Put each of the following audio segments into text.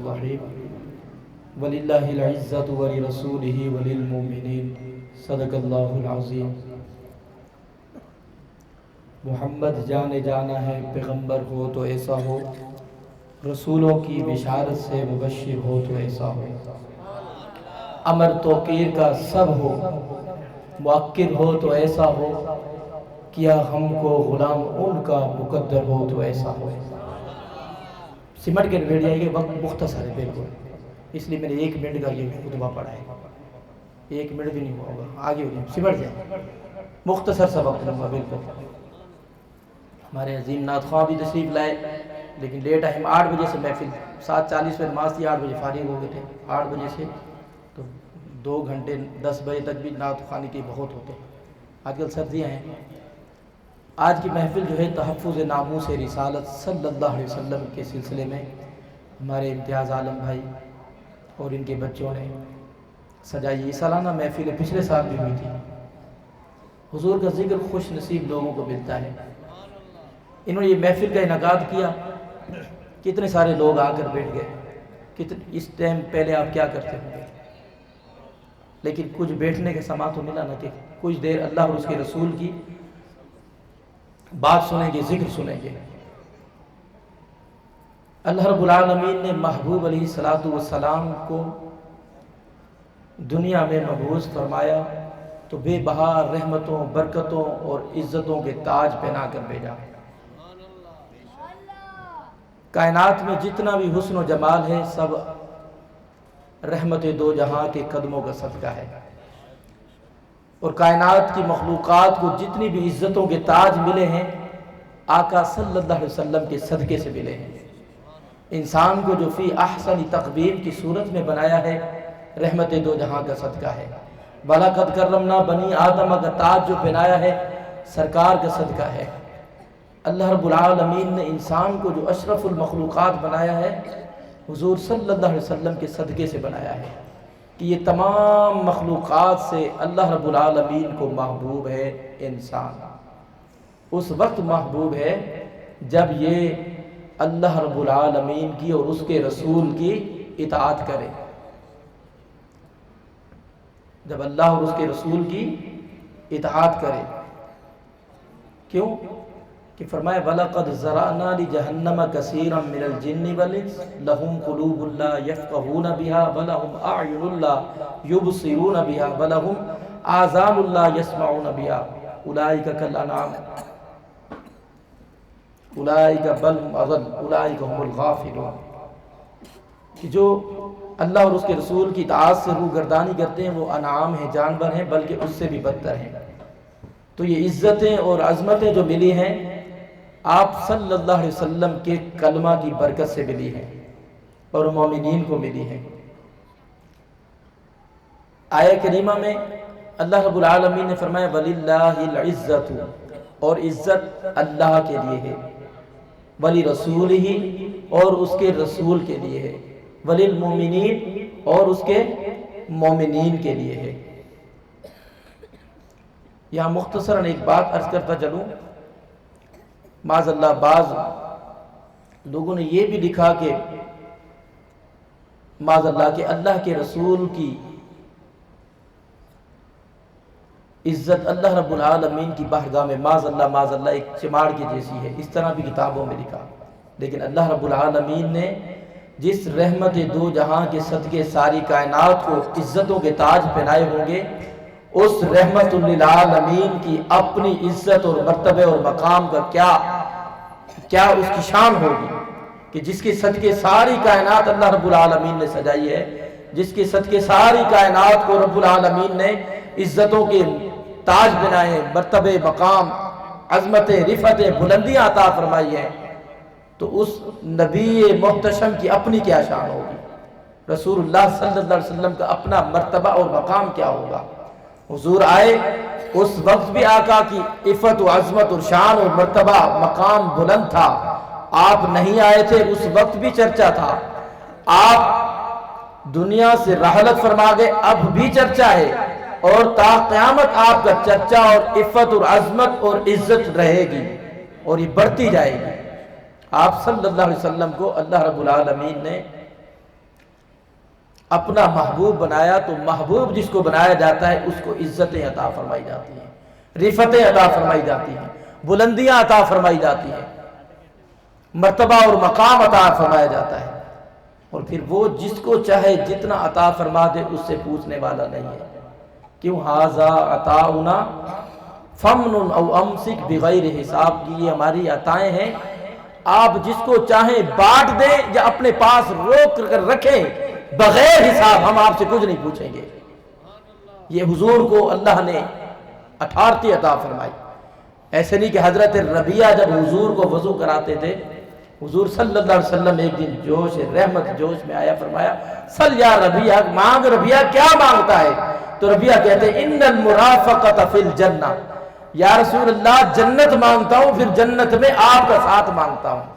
الرحیم وللہ العزت ولرسولہ وللمؤمنین صدق اللہ العظیم۔ محمد جانے جانا ہے، پیغمبر ہو تو ایسا ہو، رسولوں کی بشارت سے مبشر ہو تو ایسا ہو، امر توقیر کا سب ہو، مؤکد ہو تو ایسا ہو، کیا ہم کو غلام ان کا مقدر ہو تو ایسا ہو۔ سمٹ کے بیٹھ جائے گے، وقت مختصر ہے بالکل، اس لیے میں نے 1 منٹ کا یہ خطبہ پڑھا ہے، 1 منٹ بھی نہیں ہوا ہوگا، آگے ہو جائے، سمٹ جائے، مختصر سا وقت لوں گا بالکل۔ ہمارے عظیم نعت خواہ بھی تشریف لائے، لیکن لیٹ آئے، ہم 8 بجے سے محفل 7:40 پہ نماز تھی، 8 بجے فارغ ہو گئے تھے، 8 بجے سے تو 2 گھنٹے 10 بجے تک بھی نعت خوانی کے بہت ہوتے ہیں، آج کل سردیاں ہیں۔ آج کی محفل جو ہے تحفظ ناموس رسالت صلی اللہ علیہ وسلم کے سلسلے میں ہمارے امتیاز عالم بھائی اور ان کے بچوں نے سجائی۔ یہ سالانہ محفل پچھلے سال بھی ہوئی تھی۔ حضور کا ذکر خوش نصیب لوگوں کو ملتا ہے۔ انہوں نے یہ محفل کا انعقاد کیا، کتنے سارے لوگ آ کر بیٹھ گئے، اس ٹائم پہلے آپ کیا کرتے ہوں گے، لیکن کچھ بیٹھنے کا سما تو ملا نہ، کہ کچھ دیر اللہ اور اس کے رسول کی بات سنیں گے، ذکر سنیں گے۔ اللہ رب العالمین نے محبوب علیہ السلام کو دنیا میں مبعوث فرمایا تو بے بہا رحمتوں، برکتوں اور عزتوں کے تاج پہنا کر بھیجا۔ کائنات میں جتنا بھی حسن و جمال ہے سب رحمت دو جہاں کے قدموں کا صدقہ ہے، اور کائنات کی مخلوقات کو جتنی بھی عزتوں کے تاج ملے ہیں آقا صلی اللہ علیہ وسلم کے صدقے سے ملے ہیں۔ انسان کو جو فی احسن تقویم کی صورت میں بنایا ہے رحمت دو جہاں کا صدقہ ہے۔ وَلَقَدْ كَرَّمْنَا بَنِي آدَمَ کا تاج جو پہنایا ہے سرکار کا صدقہ ہے۔ اللہ رب العالمین نے انسان کو جو اشرف المخلوقات بنایا ہے حضور صلی اللہ علیہ وسلم کے صدقے سے بنایا ہے، کہ یہ تمام مخلوقات سے اللہ رب العالمین کو محبوب ہے انسان۔ اس وقت محبوب ہے جب یہ اللہ رب العالمین کی اور اس کے رسول کی اطاعت کرے، جب اللہ اور اس کے رسول کی اطاعت کرے۔ کیوں کہ فرمایا وَلَقَدْ زَرَعْنَا لِجَهَنَّمَ كَثِيرًا مِنَ الْجِنِّ وَالْإِنسِ لَهُمْ قُلُوبٌ لَا يَفْقَهُونَ بِهَا وَلَهُمْ أَعْيُنٌ لَا يُبْصِرُونَ بِهَا وَلَهُمْ آذَانٌ لَا يَسْمَعُونَ بِهَا أُولَٰئِكَ كَالْأَنْعَامِ أُولَٰئِكَ بَلْ هُمْ أَضَلُّ أُولَٰئِكَ هُمُ الْغَافِلُونَ، کہ جو اللہ اور اس کے رسول کی اطاعت سے روگردانی کرتے ہیں وہ انعام ہیں، جانور ہیں، بلکہ اس سے بھی بدتر ہیں۔ تو یہ عزتیں اور عظمتیں جو ملی ہیں آپ صلی اللہ علیہ وسلم کے کلمہ کی برکت سے ملی ہیں اور مومنین کو ملی ہیں۔ آیہ کریمہ میں اللہ رب العالمین نے فرمایا وَلِلَّهِ الْعِزَّةُ، اور عزت اللہ کے لیے ہے، وَلِرَسُولِهِ، اور اس کے رسول کے لیے ہے، وَلِلْمُؤْمِنِينَ، اور اس کے مومنین کے لیے ہے۔ یہاں مختصراً ایک بات عرض کرتا چلوں، معاذ اللہ بعض لوگوں نے یہ بھی لکھا کہ معاذ اللہ کہ اللہ کے رسول کی عزت اللہ رب العالمین کی بارگاہ میں معاذ اللہ ایک چماڑ کی جیسی ہے، اس طرح بھی کتابوں میں لکھا۔ لیکن اللہ رب العالمین نے جس رحمت دو جہاں کے صدقے ساری کائنات کو عزتوں کے تاج پہنائے ہوں گے، اس رحمت للعالمین کی اپنی عزت اور مرتبے اور مقام کا کیا اس کی شان ہوگی، کہ جس کے صدقے ساری کائنات اللہ رب العالمین نے سجائی ہے، جس کے صدقے ساری کائنات کو رب العالمین نے عزتوں کے تاج بنائے، مرتبے، مقام، عظمت، رفعت، بلندیاں عطا فرمائی ہیں، تو اس نبی محتشم کی اپنی کیا شان ہوگی، رسول اللہ صلی اللہ علیہ وسلم کا اپنا مرتبہ اور مقام کیا ہوگا۔ حضور آئے اس وقت بھی آقا کی عفت و عظمت اور شان اور مرتبہ مقام بلند تھا، آپ نہیں آئے تھے اس وقت بھی چرچا تھا، آپ دنیا سے رحلت فرما گئے اب بھی چرچا ہے، اور تا قیامت آپ کا چرچا اور عفت اور عظمت اور عزت رہے گی اور یہ بڑھتی جائے گی۔ آپ صلی اللہ علیہ وسلم کو اللہ رب العالمین نے اپنا محبوب بنایا تو محبوب جس کو بنایا جاتا ہے اس کو عزتیں عطا فرمائی جاتی ہیں، رفعتیں عطا فرمائی جاتی ہیں، بلندیاں عطا فرمائی جاتی ہیں، مرتبہ اور مقام عطا فرمایا جاتا ہے، اور پھر وہ جس کو چاہے جتنا عطا فرما دے اس سے پوچھنے والا نہیں ہے۔ کیوں ھذا عطاؤنا فمن او امسک بغیر حساب، کی یہ ہماری عطائیں ہیں، آپ جس کو چاہیں بانٹ دیں یا اپنے پاس روک کر رکھیں، بغیر حساب ہم آپ سے کچھ نہیں پوچھیں گے۔ یہ حضور کو اللہ نے اتھارٹی عطا فرمائی۔ ایسے نہیں کہ حضرت ربیعہ جب حضور کو وضو کراتے تھے، حضور صلی اللہ علیہ وسلم ایک دن جوش رحمت جوش میں آیا، فرمایا صل یا ربیعہ، مانگ ربیعہ، کیا مانگتا ہے؟ تو ربیعہ کہتے ہیں ان المرافقۃ فی الجنہ، یا رسول اللہ جنت مانگتا ہوں، پھر جنت میں آپ کا ساتھ مانگتا ہوں۔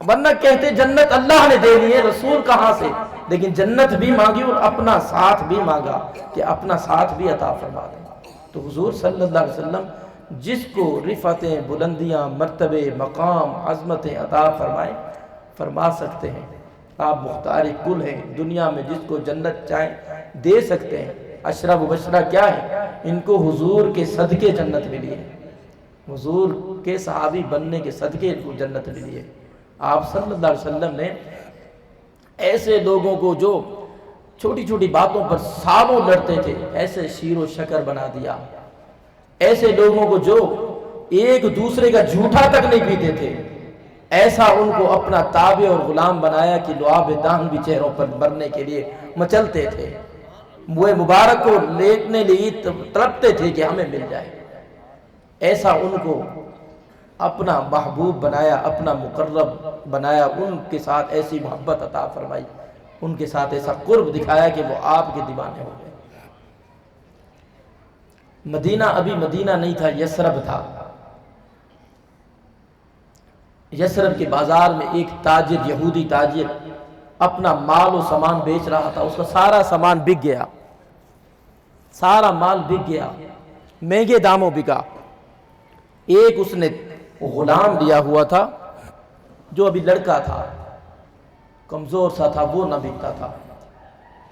ورنہ کہتے جنت اللہ نے دینی ہے، رسول کہاں سے؟ لیکن جنت بھی مانگی اور اپنا ساتھ بھی مانگا کہ اپنا ساتھ بھی عطا فرما دیں۔ تو حضور صلی اللہ علیہ وسلم جس کو رفعتیں، بلندیاں، مرتبے، مقام، عظمتیں عطا فرمائیں، فرما سکتے ہیں۔ آپ مختار کل ہیں، دنیا میں جس کو جنت چاہیں دے سکتے ہیں۔ عشرہ مبشرہ کیا ہے؟ ان کو حضور کے صدقے جنت ملی ہے، حضور کے صحابی بننے کے صدقے ان کو جنت ملی ہے۔ آپ صلی اللہ علیہ وسلم نے ایسے لوگوں کو جو چھوٹی چھوٹی باتوں پر سالوں لڑتے تھے، ایسے شیر و شکر بنا دیا۔ ایسے لوگوں کو جو ایک دوسرے کا جھوٹا تک نہیں پیتے تھے، ایسا ان کو اپنا تابع اور غلام بنایا کہ لعاب دہن بھی چہروں پر مرنے کے لیے مچلتے تھے، منہ مبارک کو لیٹنے لیے تڑپتے تھے کہ ہمیں مل جائے۔ ایسا ان کو اپنا محبوب بنایا، اپنا مقرب بنایا، ان کے ساتھ ایسی محبت عطا فرمائی، ان کے ساتھ ایسا قرب دکھایا کہ وہ آپ کے دیوانے ہو گئے۔ مدینہ ابھی مدینہ نہیں تھا، یثرب تھا۔ یثرب کے بازار میں ایک تاجر، یہودی تاجر اپنا مال و سامان بیچ رہا تھا۔ اس کا سارا سامان بک گیا، سارا مال بک گیا، مہنگے داموں بکا۔ ایک اس نے غلام لیا ہوا تھا جو ابھی لڑکا تھا، کمزور سا تھا، وہ نہ بکتا تھا۔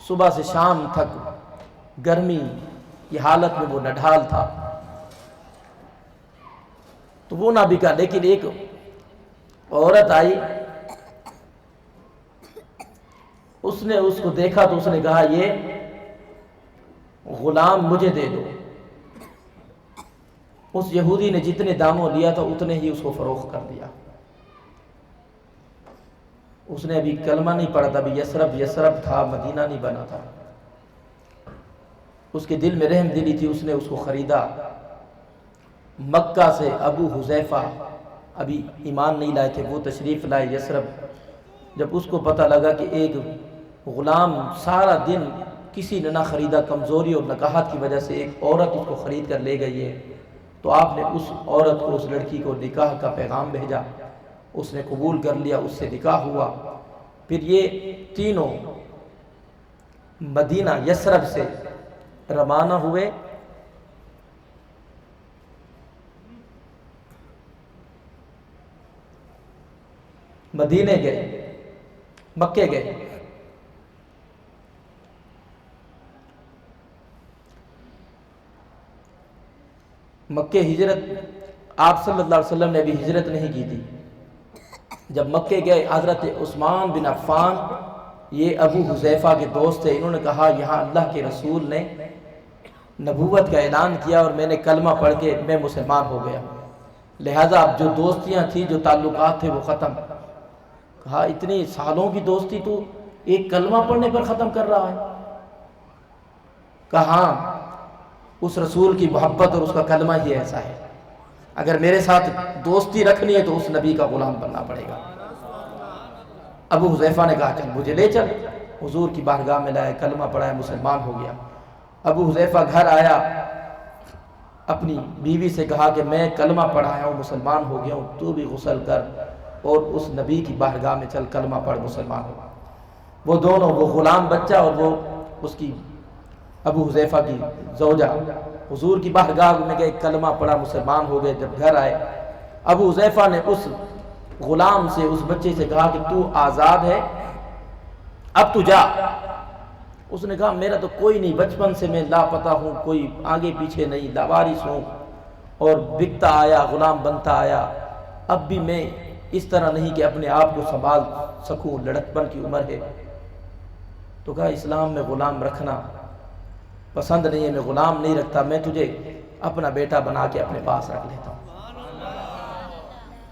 صبح سے شام تک گرمی کی حالت میں وہ نڈھال تھا، تو وہ نہ بکا۔ لیکن ایک عورت آئی، اس نے اس کو دیکھا تو اس نے کہا یہ غلام مجھے دے دو۔ اس یہودی نے جتنے داموں لیا تھا اتنے ہی اس کو فروخت کر دیا۔ اس نے ابھی کلمہ نہیں پڑھا تھا، ابھی یثرب تھا، مدینہ نہیں بنا تھا۔ اس کے دل میں رحم دلی تھی، اس نے اس کو خریدا۔ مکہ سے ابو حذیفہ ابھی ایمان نہیں لائے تھے، وہ تشریف لائے یثرب۔ جب اس کو پتہ لگا کہ ایک غلام سارا دن کسی نے نہ خریدا، کمزوری اور نکاحت کی وجہ سے ایک عورت اس کو خرید کر لے گئی ہے، تو آپ نے اس عورت کو، اس لڑکی کو نکاح کا پیغام بھیجا۔ اس نے قبول کر لیا، اس سے نکاح ہوا۔ پھر یہ تینوں مدینہ یثرب سے روانہ ہوئے۔ مدینے گئے، مکے گئے۔ مکے ہجرت آپ صلی اللہ علیہ وسلم نے ابھی ہجرت نہیں کی تھی۔ جب مکے گئے، حضرت عثمان بن عفان، یہ ابو حذیفہ کے دوست تھے، انہوں نے کہا یہاں اللہ کے رسول نے نبوت کا اعلان کیا اور میں نے کلمہ پڑھ کے میں مسلمان ہو گیا، لہٰذا اب جو دوستیاں تھیں، جو تعلقات تھے وہ ختم۔ کہا اتنی سالوں کی دوستی تو ایک کلمہ پڑھنے پر ختم کر رہا ہے؟ کہا ہاں، اس رسول کی محبت اور اس کا کلمہ ہی ایسا ہے، اگر میرے ساتھ دوستی رکھنی ہے تو اس نبی کا غلام بننا پڑے گا۔ ابو حذیفہ نے کہا چل مجھے لے چل، حضور کی بارگاہ میں لائے، کلمہ پڑھایا، مسلمان ہو گیا۔ ابو حذیفہ گھر آیا، اپنی بیوی سے کہا کہ میں کلمہ پڑھایا ہوں، مسلمان ہو گیا ہوں، تو بھی غسل کر اور اس نبی کی بارگاہ میں چل، کلمہ پڑھ، مسلمان ہو۔ وہ دونوں، وہ غلام بچہ اور وہ اس کی ابو حذیفہ کی زوجہ، حضور کی بارگاہ میں گئے، کلمہ پڑھا، مسلمان ہو گئے۔ جب گھر آئے، ابو حذیفہ نے اس غلام سے، اس بچے سے کہا کہ تو آزاد ہے، اب تو جا۔ اس نے کہا میرا تو کوئی نہیں، بچپن سے میں لاپتہ ہوں، کوئی آگے پیچھے نہیں، لاوارث ہوں، اور بکتا آیا، غلام بنتا آیا، اب بھی میں اس طرح نہیں کہ اپنے آپ کو سنبھال سکوں، لڑکپن کی عمر ہے۔ تو کہا اسلام میں غلام رکھنا پسند نہیں ہے، میں غلام نہیں رکھتا، میں تجھے اپنا بیٹا بنا کے اپنے پاس رکھ لیتا ہوں۔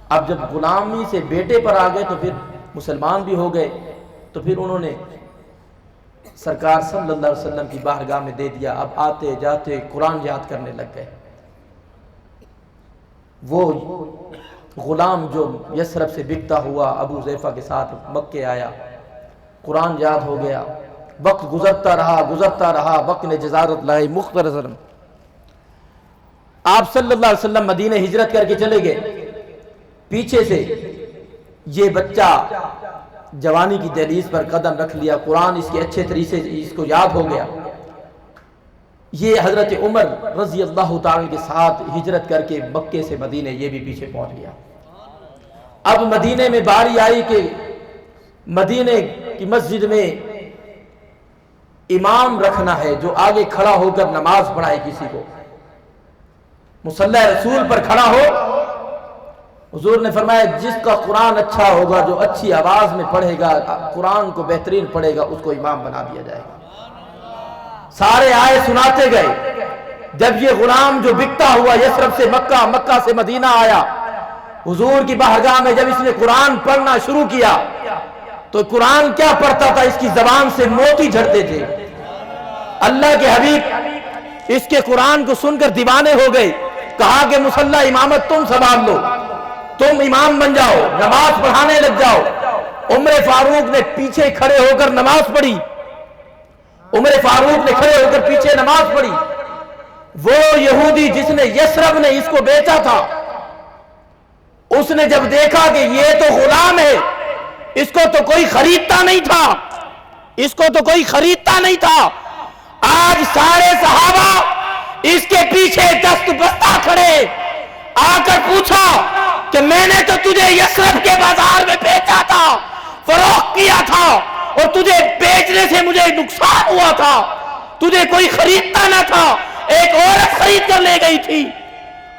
اب جب غلامی سے بیٹے پر آ گئے تو پھر مسلمان بھی ہو گئے، تو پھر انہوں نے سرکار صلی اللہ علیہ وسلم کی بارگاہ میں دے دیا۔ اب آتے جاتے قرآن یاد کرنے لگ گئے۔ وہ غلام جو یثرب سے بکتا ہوا ابو حذیفہ کے ساتھ مکے آیا، قرآن یاد ہو گیا، وقت گزرتا رہا، وقت نے جزارت لائی۔ مختصراً آپ صلی اللہ علیہ وسلم مدینہ ہجرت کر کے چلے گئے، پیچھے سے یہ بچہ جوانی کی دہلیز پر قدم رکھ لیا، قرآن اس کے اچھے طریقے سے اس کو یاد ہو گیا۔ یہ حضرت عمر رضی اللہ تعالی کے ساتھ ہجرت کر کے مکے سے مدینے یہ بھی پیچھے پہنچ گیا۔ اب مدینے میں باری آئی کہ مدینے کی مسجد میں امام رکھنا ہے جو آگے کھڑا ہو کر نماز پڑھائے، کسی کو مصلی رسول پر کھڑا ہو۔ حضور نے فرمایا جس کا قرآن اچھا ہوگا، جو اچھی آواز میں پڑھے گا، قرآن کو بہترین پڑھے گا، اس کو امام بنا دیا جائے گا۔ سارے آئے سناتے گئے۔ جب یہ غلام جو بکتا ہوا یثرب سے مکہ، مکہ سے مدینہ آیا، حضور کی بارگاہ میں جب اس نے قرآن پڑھنا شروع کیا تو قرآن کیا پڑھتا تھا، اس کی زبان سے موتی جھڑتے تھے۔ اللہ کے حبیب اس کے قرآن کو سن کر دیوانے ہو گئے، کہا کہ مصلی امامت تم سنبھال لو، تم امام بن جاؤ، نماز پڑھانے لگ جاؤ۔ عمر فاروق نے پیچھے کھڑے ہو کر نماز پڑھی، عمر فاروق نے کھڑے ہو کر پیچھے نماز پڑھی۔ وہ یہودی جس نے یثرب نے اس کو بیچا تھا، اس نے جب دیکھا کہ یہ تو غلام ہے، اس کو تو کوئی خریدتا نہیں تھا، اس کو تو کوئی خریدتا نہیں تھا، آج سارے صحابہ اس کے پیچھے دست بستہ کھڑے، آ کر پوچھا کہ میں نے تو تجھے یثرب کے بازار میں بیچا تھا، فروخت کیا تھا، اور تجھے بیچنے سے مجھے نقصان ہوا تھا، تجھے کوئی خریدتا نہ تھا، ایک عورت خرید کر لے گئی تھی،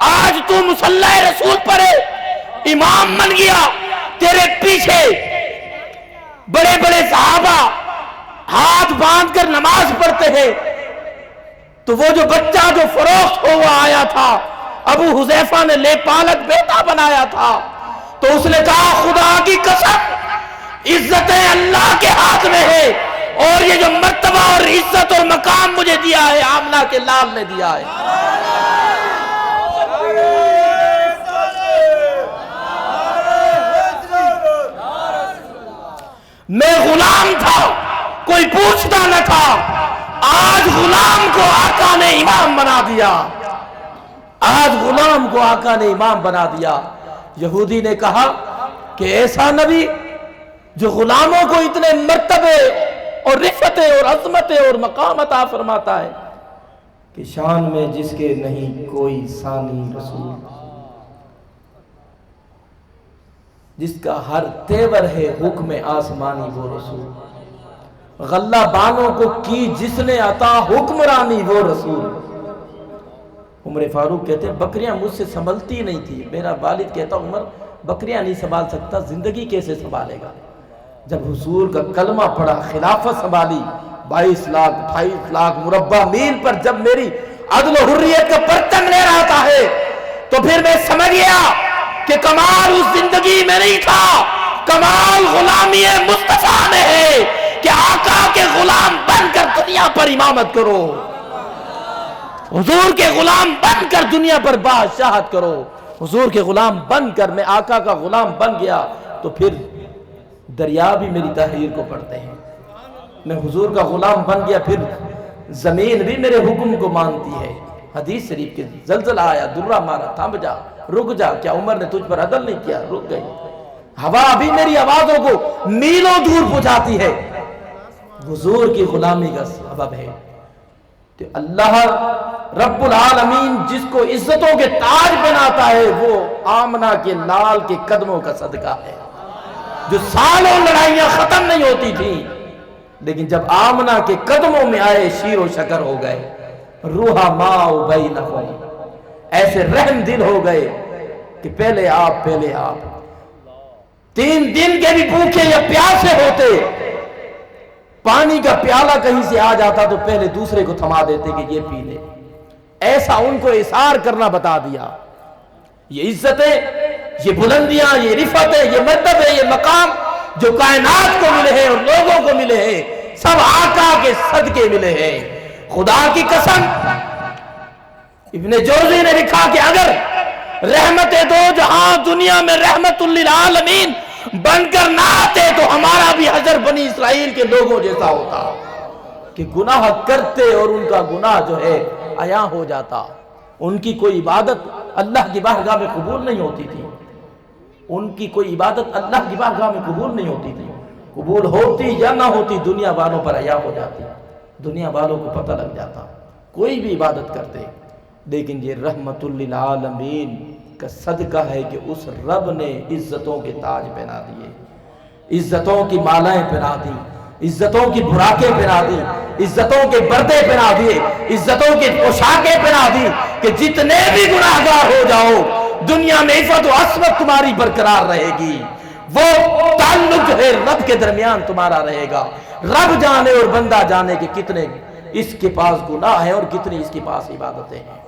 آج تو مصلی رسول پر امام بن گیا، تیرے پیچھے بڑے بڑے صحابہ ہاتھ باندھ کر نماز پڑھتے ہیں۔ تو وہ جو بچہ جو فروخت ہوا آیا تھا، ابو حذیفہ نے لے پالک بیٹا بنایا تھا، تو اس نے کہا خدا کی قسم عزتیں اللہ کے ہاتھ میں ہے، اور یہ جو مرتبہ اور عزت اور مقام مجھے دیا ہے آمنہ کے لال نے دیا ہے۔ میں غلام تھا، کوئی پوچھتا نہ تھا، آج غلام کو آقا نے امام بنا دیا، آج غلام کو آقا نے امام بنا دیا۔ یہودی نے کہا کہ ایسا نبی جو غلاموں کو اتنے مرتبے اور رفعتیں اور عظمتیں اور مقام عطا فرماتا ہے کہ شان میں جس کے نہیں کوئی ثانی رسول، جس کا ہر تیور ہے حکم آسمانی وہ رسول، غلہ بانوں کو کی جس نے عطا حکمرانی وہ رسول۔ عمر فاروق کہتے ہیں بکریاں مجھ سے سنبھلتی نہیں تھی، میرا والد کہتا عمر بکریاں نہیں سنبھال سکتا، زندگی کیسے سنبھالے گا؟ جب حضور کا کلمہ پڑھا، خلافت سنبھالی، 22 لاکھ 28 لاکھ مربع میل پر جب میری عدل و حریت کا پرچم لے رہا ہے، تو پھر میں سمجھ گیا کہ کمال اس زندگی میں نہیں تھا، کمال غلامی مصطفیٰ میں ہے کہ آقا کے غلام بن کر دنیا پر امامت کرو، حضور کے غلام بن کر دنیا پر بادشاہت کرو۔ حضور کے غلام بن کر میں آقا کا غلام بن گیا، تو پھر دریا بھی میری تحریر کو پڑھتے ہیں، میں حضور کا غلام بن گیا، پھر زمین بھی میرے حکم کو مانتی ہے۔ حدیث شریف کے زلزلہ آیا، درہ مارا، تھم جا، رک جا، کیا عمر نے تجھ پر عدل نہیں کیا؟ رک گئی۔ ہوا بھی میری آوازوں کو میلوں دور پہنچاتی ہے، حضور کی غلامی کا سبب ہے۔ کہ اللہ رب العالمین جس کو عزتوں کے تاج بناتا ہے، وہ آمنہ کے لال کے قدموں کا صدقہ ہے، جو سالوں لڑائیاں ختم نہیں ہوتی تھیں، لیکن جب آمنہ کے قدموں میں آئے شیر و شکر ہو گئے، روحا ماؤ بینہم، ایسے رحم دل ہو گئے کہ پہلے آپ 3 دن کے بھی بھوکے یا پیاسے ہوتے، پانی کا پیالہ کہیں سے آ جاتا تو پہلے دوسرے کو تھما دیتے کہ یہ پی لے. ایسا ان کو اثار کرنا بتا دیا. یہ عزتیں، یہ بلندیاں، یہ رفعتیں، یہ مرتبے، یہ مقام جو کائنات کو ملے ہیں اور لوگوں کو ملے ہیں، سب آقا کے صدقے ملے ہیں. خدا کی قسم، ابن جوزی نے لکھا کہ اگر رحمت دو جہاں دنیا میں رحمت للعالمین بن کر نہ آتے تو ہمارا بھی حضر بنی اسرائیل کے لوگوں جیسا ہوتا کہ گناہ کرتے اور ان کا گناہ جو ہے عیاں ہو جاتا. ان کی کوئی عبادت اللہ کی بارگاہ میں قبول نہیں ہوتی تھی. ان کی کوئی عبادت اللہ کی بارگاہ میں قبول نہیں ہوتی تھی. قبول ہوتی یا نہ ہوتی دنیا والوں پر عیاں ہو جاتی، دنیا والوں کو پتہ لگ جاتا کوئی بھی عبادت کرتے. لیکن یہ رحمت للعالمین کا صدقہ ہے کہ اس رب نے عزتوں کے تاج پہنا دیے، عزتوں کی مالائیں پہنا دی، عزتوں کی براقیں پہنا دی، عزتوں کے پردے پہنا دیے، عزتوں کی پوشاکیں پہنا دی کہ جتنے بھی گناہگار ہو جاؤ دنیا میں عفت و عصمت تمہاری برقرار رہے گی. وہ تعلق جو ہے رب کے درمیان تمہارا رہے گا. رب جانے اور بندہ جانے کہ کتنے اس کے پاس گناہ ہیں اور کتنی اس کے پاس عبادتیں ہیں.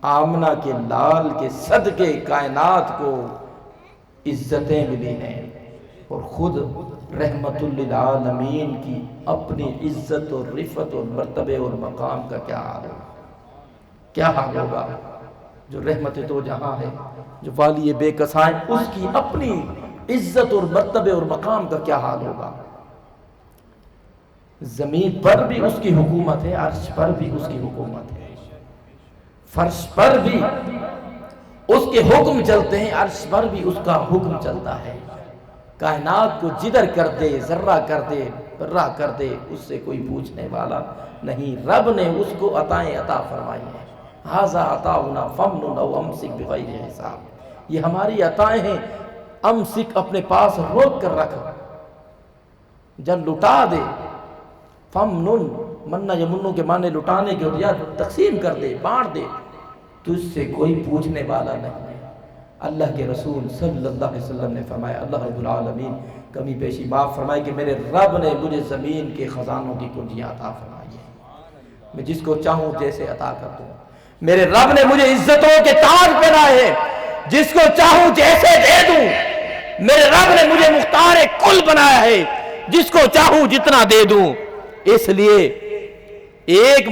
آمنہ کے لال کے صدقے کائنات کو عزتیں ملی ہیں اور خود رحمت للعالمین کی اپنی عزت اور رفعت اور مرتبے اور مقام کا کیا حال ہوگا؟ کیا حال ہوگا؟ جو رحمت تو جہاں ہے، جو والی بے کسائیں، اس کی اپنی عزت اور مرتبے اور مقام کا کیا حال ہوگا؟ زمین پر بھی اس کی حکومت ہے، عرش پر بھی اس کی حکومت ہے، فرش پر بھی اس کے حکم چلتے ہیں، عرش پر بھی اس کا حکم چلتا ہے. کائنات کو جدر کر دے، ذرہ کر دے، برہ کر دے، اس سے کوئی پوچھنے والا نہیں. رب نے اس کو عطائیں عطا فرمائی ہیں. ھذا عطاؤنا فامنن او امسک بغیر حساب. یہ ہماری عطائیں ہیں، امسک اپنے پاس روک کر رکھ، جب لٹا دے. فامنن، منہ یمنو کے معنی لٹانے کے اور یا تقسیم کر دے، بانٹ دے، تجھ سے کوئی پوچھنے والا نہیں ہے. اللہ کے رسول صلی اللہ علیہ وسلم نے فرمایا، اللہ رب العالمین کمی پیشی معاف فرمائے کہ میرے رب نے مجھے زمین کے خزانوں کی کنجیاں عطا فرمائی ہیں، میں جس کو چاہوں جیسے عطا کر دوں. میرے رب نے مجھے عزتوں کے تاج پہنائے ہیں، جس کو چاہوں جیسے دے دوں. میرے رب نے مجھے مختار کل بنایا ہے، جس کو چاہوں جتنا دے دوں. اس لیے ایک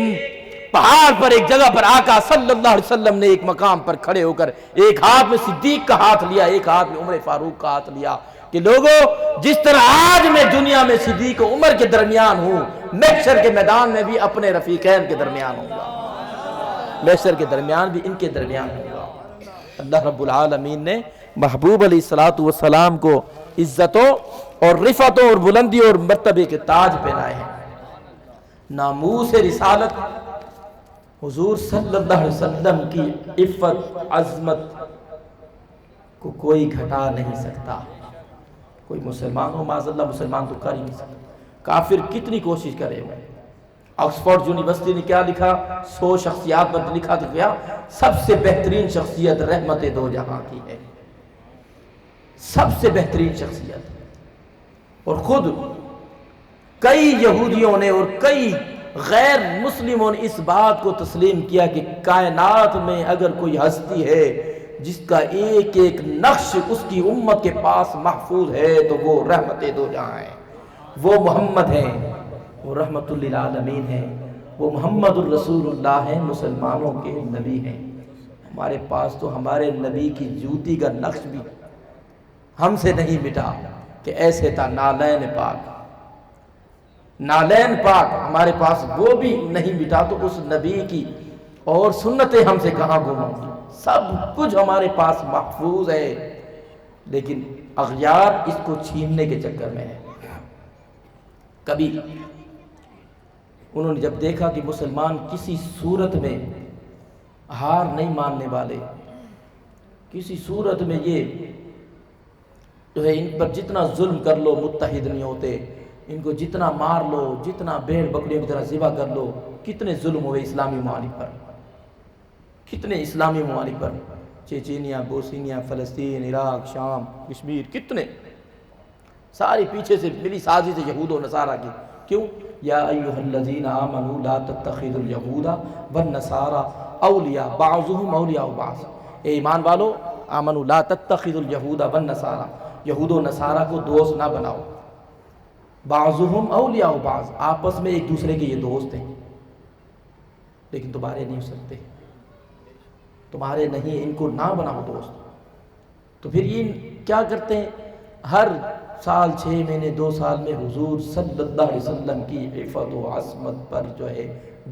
پہاڑ پر ایک جگہ پر آقا صلی اللہ علیہ وسلم نے ایک مقام پر کھڑے ہو کر ایک ہاتھ میں صدیق کا ہاتھ لیا، ایک ہاتھ میں عمر فاروق کا ہاتھ لیا کہ لوگوں جس طرح آج میں دنیا میں صدیق و عمر کے درمیان ہوں، محشر کے میدان میں بھی اپنے رفیقین کے درمیان ہوں گا، محشر کے درمیان بھی ان کے درمیان ہوں گا. اللہ رب العالمین نے محبوب علیہ السلام کو عزتوں اور رفعتوں اور بلندی اور مرتبے کے تاج پہنائے ہیں. ناموس رسالت حضور صلی اللہ علیہ وسلم کی عفت عظمت کو کوئی گھٹا نہیں سکتا. کوئی مسلمان ہو، معاذ اللہ مسلمان تو کر ہی نہیں سکتا. کافر کتنی کوشش کرے. میں آکسفورڈ یونیورسٹی نے کیا لکھا، 100 شخصیات پر لکھا تو کیا سب سے بہترین شخصیت رحمت دو جہاں کی ہے، سب سے بہترین شخصیت. اور خود کئی یہودیوں نے اور کئی غیر مسلموں نے اس بات کو تسلیم کیا کہ کائنات میں اگر کوئی ہستی ہے جس کا ایک ایک نقش اس کی امت کے پاس محفوظ ہے تو وہ رحمت دو جہاں ہے، وہ محمد ہیں، وہ رحمت للعالمین ہیں، وہ محمد الرسول اللہ ہیں، مسلمانوں کے نبی ہیں. ہمارے پاس تو ہمارے نبی کی جوتی کا نقش بھی ہم سے نہیں مٹا کہ ایسے تھا نالین پاک. نالین پاک ہمارے پاس وہ بھی نہیں مٹا تو اس نبی کی اور سنتیں ہم سے کہاں گم گی. سب کچھ ہمارے پاس محفوظ ہے، لیکن اغیار اس کو چھیننے کے چکر میں ہے. کبھی انہوں نے جب دیکھا کہ مسلمان کسی صورت میں ہار نہیں ماننے والے، کسی صورت میں یہ جو ہے ان پر جتنا ظلم کر لو متحد نہیں ہوتے، ان کو جتنا مار لو، جتنا بھیڑ بکریوں کی طرح ذبح کر لو، کتنے ظلم ہوئے اسلامی ممالک پر، کتنے اسلامی ممالک پر، چیچینیا، بوسنیا، فلسطین، عراق، شام، کشمیر، کتنے ساری پیچھے سے ملی سازش یہود و نصارہ کی. کیوں؟ یا ایھا الذین آمنوا لا تتخذوا اليہود والنصارى اولیاء بعضهم اولیاء بعض. اے ایمان والو، آمنوا لا تتخذوا اليہود والنصارى، یہود و نصارہ کو دوست نہ بناؤ. بعضهم اولیاء بعض، آپس میں ایک دوسرے کے یہ دوست ہیں لیکن تمہارے نہیں ہو سکتے، تمہارے نہیں، ان کو نہ بناؤ دوست. تو پھر یہ کیا کرتے ہیں؟ ہر سال 6 مہینے 2 سال میں حضور صلی اللہ علیہ وسلم کی عفت و عصمت پر جو ہے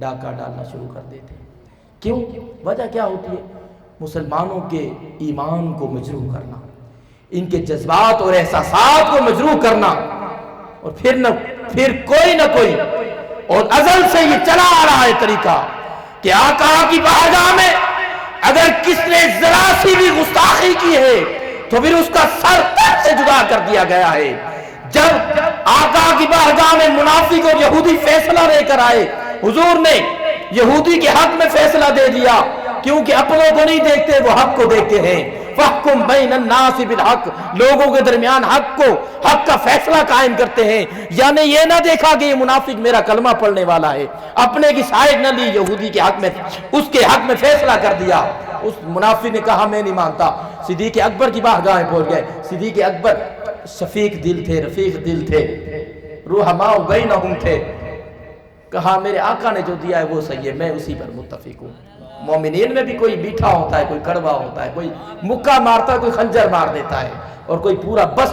ڈاکہ ڈالنا شروع کر دیتے ہیں. کیوں؟ وجہ کیا ہوتی ہے؟ مسلمانوں کے ایمان کو مجروح کرنا، ان کے جذبات اور احساسات کو مجروح کرنا، اور پھر کوئی نہ کوئی، اور ازل سے یہ چلا آ رہا ہے طریقہ کہ آقا کی بارگاہ میں اگر کس نے ذرا سی بھی گستاخی کی ہے تو پھر اس کا سر تن سے جدا کر دیا گیا ہے. جب آقا کی بارگاہ میں منافق اور یہودی فیصلہ لے کر آئے، حضور نے یہودی کے حق میں فیصلہ دے دیا، کیونکہ اپنوں کو نہیں دیکھتے، وہ حق کو دیکھتے ہیں. فَحْكُمْ بَيْنَ النَّاسِ بِالْحَقِّ، لوگوں کے درمیان حق کا فیصلہ قائم کرتے ہیں. یعنی یہ نہ دیکھا کہ یہ منافق میرا کلمہ پڑھنے والا ہے، اپنے کی سائڈ نہ لی، یہودی کے حق میں، اس کے حق میں فیصلہ کر دیا. اس منافق نے کہا میں نہیں مانتا. صدیق اکبر کی بارگاہ میں پہنچ گئے. صدیق اکبر شفیق دل تھے، رفیق دل تھے، رحماء بینہم تھے. کہا میرے آقا نے جو دیا ہے وہ صحیح ہے، میں اسی پر متفق ہوں. مومنین میں بھی کوئی میٹھا ہوتا ہے، کوئی کڑوا ہوتا ہے، کوئی مکہ مارتا ہے، کوئی خنجر مار دیتا ہے، اور کوئی پورا بست